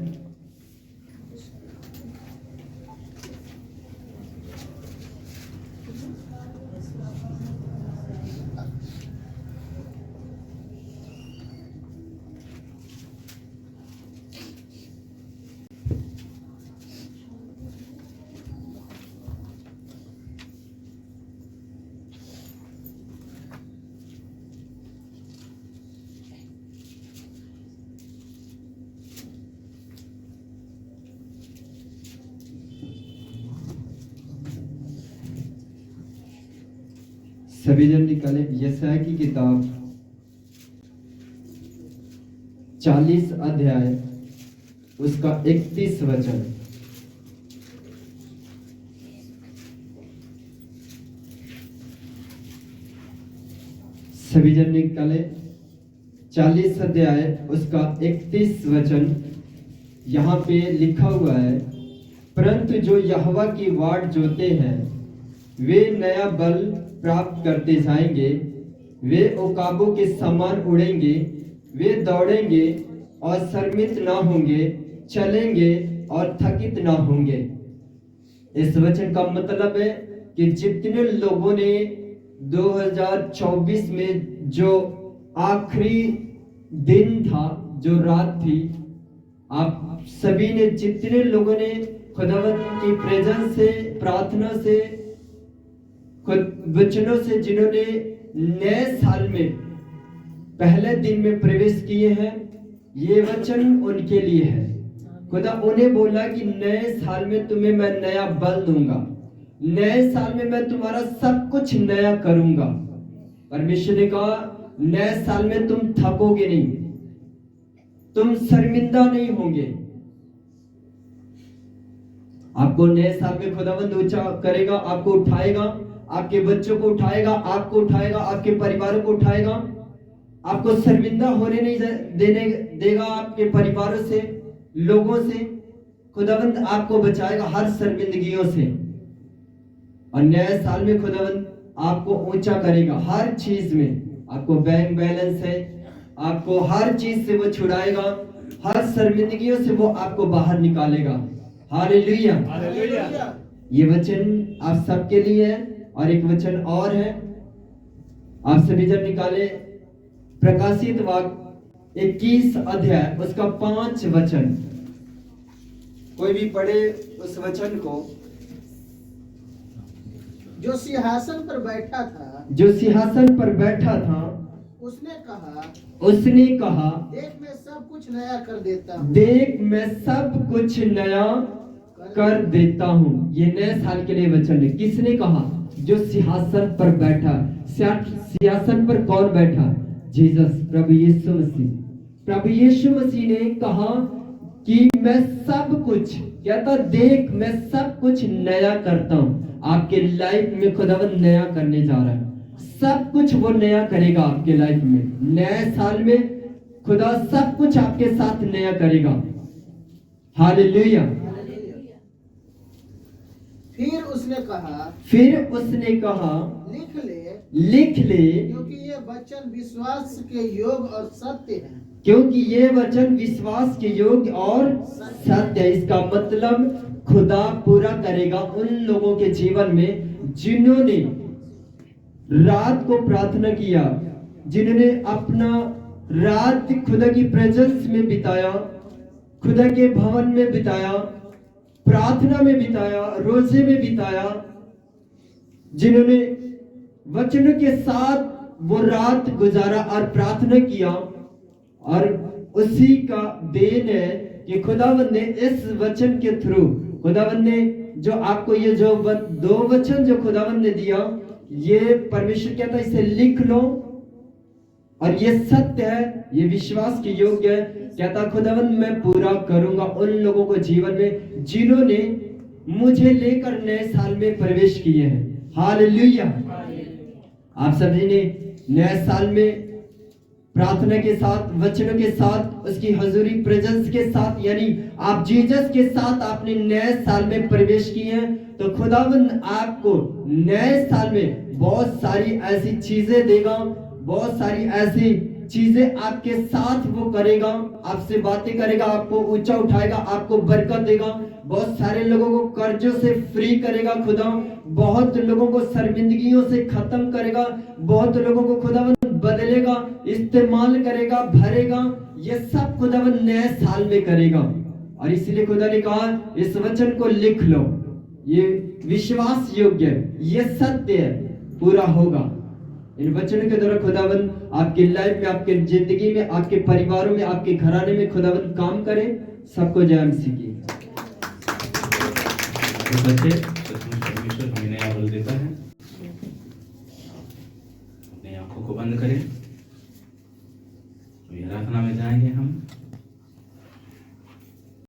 सभी जन निकाले यशायाह की किताब 40 अध्याय उसका 31 वचन। सभी जन निकाले 40 अध्याय उसका 31 वचन। यहाँ पे लिखा हुआ है, परंतु जो यहोवा की वाट जोते हैं वे नया बल प्राप्त करते जाएंगे, वे उकाबों के समान उड़ेंगे, वे दौड़ेंगे और शर्मित ना होंगे, चलेंगे और थकित ना होंगे। इस वचन का मतलब है कि जितने लोगों ने 2024 में जो आखिरी दिन था, जो रात थी, आप सभी ने, जितने लोगों ने खुदावंद की प्रेजेंस से, प्रार्थना से, वचनों से, जिन्होंने नए साल में पहले दिन में प्रवेश किए हैं, ये वचन उनके लिए है। खुदा उन्हें बोला कि नए साल में तुम्हें मैं नया बल दूंगा, नए साल में मैं तुम्हारा सब कुछ नया करूंगा। परमेश्वर ने कहा नए साल में तुम थकोगे नहीं, तुम शर्मिंदा नहीं होंगे। आपको नए साल में खुदावंद ऊंचा करेगा, आपको उठाएगा, आपके बच्चों को उठाएगा, आपको उठाएगा, आपके परिवार को उठाएगा, आपको शर्मिंदा होने नहीं देने देगा, आपके परिवारों से, लोगों से। खुदावंद आपको बचाएगा हर शर्मिंदगियों से। और नए साल में खुदावंद आपको ऊंचा करेगा हर चीज में। आपको बैंक बैलेंस है, आपको हर चीज से वो छुड़ाएगा, हर शर्मिंदगियों से वो आपको बाहर निकालेगा। हालेलुया। हालेलुया। ये वचन आप सबके लिए है। और एक वचन और है, आप सभी जन निकाले प्रकाशित वाक्य 21 अध्याय उसका 5 वचन। कोई भी पढ़े उस वचन को। जो सिंहासन पर बैठा था, जो सिंहासन पर बैठा था, उसने कहा, देख मैं सब कुछ नया कर देता हूँ। देख मैं सब कुछ नया कर देता हूँ। ये नए साल के लिए वचन है। किसने कहा? जो सिंहासन पर बैठा। सिंहासन पर कौन बैठा? जीसस, प्रभु यीशु मसीह। प्रभु यीशु मसीह ने कहा कि मैं सब कुछ, कहता देख मैं सब कुछ नया करता हूँ। आपके लाइफ में खुदावंद नया करने जा रहा है। सब कुछ वो नया करेगा आपके लाइफ में। नए साल में खुदा सब कुछ आपके साथ नया करेगा। हालेलुया। फिर उसने कहा, लिख ले, क्योंकि ये वचन विश्वास के योग और सत्य है। क्योंकि ये वचन विश्वास के योग्य और सत्य है। इसका मतलब खुदा पूरा करेगा उन लोगों के जीवन में जिन्होंने रात को प्रार्थना किया, जिन्होंने अपना रात खुदा की प्रेजेंस में बिताया, खुदा के भवन में बिताया, प्रार्थना में बिताया, रोजे में बिताया, जिन्होंने वचनों के साथ वो रात गुजारा और प्रार्थना किया, और उसी का देन है कि खुदावंद ने इस वचन के थ्रू, खुदावंद ने जो आपको ये जो दो वचन जो खुदावंद ने दिया, ये परमेश्वर कहता है इसे लिख लो, और ये सत्य है, ये विश्वास के योग्य है। कहता खुदावंद मैं पूरा करूंगा उन लोगों को जीवन में जिन्होंने मुझे लेकर नए साल में प्रवेश किए हैं। हालेलुया। आप सभी ने नए साल में प्रार्थना के साथ, वचनों के साथ, उसकी हजूरी प्रेजेंस के साथ, यानी आप जीसस के साथ आपने नए साल में प्रवेश किए हैं, तो खुदावंद आपको नए साल में बहुत सारी ऐसी चीजें देगा, बहुत सारी ऐसी चीजें आपके साथ वो करेगा, आपसे बातें करेगा, आपको ऊंचा उठाएगा, आपको बरकत देगा, बहुत सारे लोगों को कर्जों से फ्री करेगा खुदा, बहुत लोगों को शर्मिंदगियों से खत्म करेगा, बहुत लोगों को खुदावंद बदलेगा, इस्तेमाल करेगा, भरेगा। ये सब खुदावंद नए साल में करेगा, और इसीलिए खुदा ने कहा इस वचन को लिख लो, ये विश्वास योग्य है, ये सत्य है, पूरा होगा। इन वचनों के द्वारा खुदावंद आपकी लाइफ में, आपके जिंदगी में, आपके परिवारों में, आपके घराने में खुदावंद काम करे। सबको जय मसीह की। तो बच्चे, सचमुच परमेश्वर हमें नया बल देता है। अपनी आंखों को बंद करें, तो आराधना में जाएंगे हम।